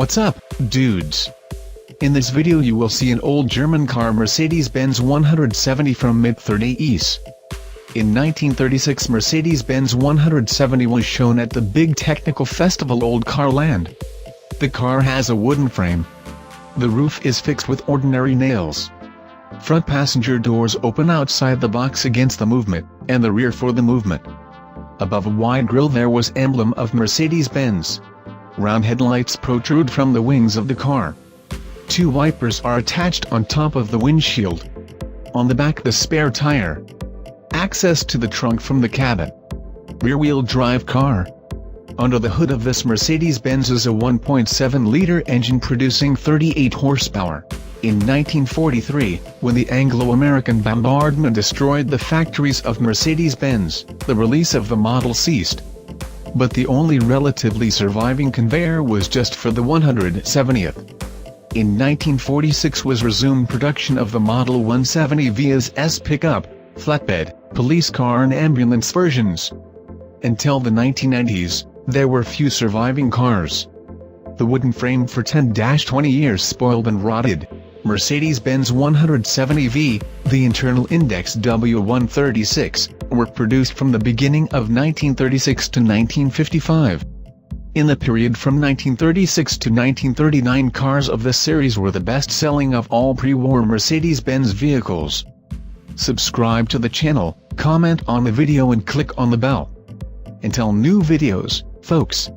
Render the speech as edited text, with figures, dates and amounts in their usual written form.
What's up, dudes? In this video you will see an old German car Mercedes-Benz 170 from mid-30s. In 1936 Mercedes-Benz 170 was shown at the big technical festival OldCarLand. The car has a wooden frame. The roof is fixed with ordinary nails. Front passenger doors open outside the box against the movement, and the rear for the movement. Above a wide grille there was emblem of Mercedes-Benz. Round headlights protrude from the wings of the car. Two wipers are attached on top of the windshield. On the back the spare tire. Access to the trunk from the cabin. Rear-wheel drive car. Under the hood of this Mercedes-Benz is a 1.7-liter engine producing 38 horsepower. In 1943, when the Anglo-American bombardment destroyed the factories of Mercedes-Benz, the release of the model ceased. But the only relatively surviving conveyor was just for the 170th. In 1946 was resumed production of the Model 170 via's S pickup, flatbed, police car and ambulance versions. Until the 1990s, there were few surviving cars. The wooden frame for 10-20 years spoiled and rotted. Mercedes-Benz 170V, the internal index W136, were produced from the beginning of 1936 to 1955. In the period from 1936 to 1939 cars of this series were the best-selling of all pre-war Mercedes-Benz vehicles. Subscribe to the channel, comment on the video and click on the bell. Until new videos, folks.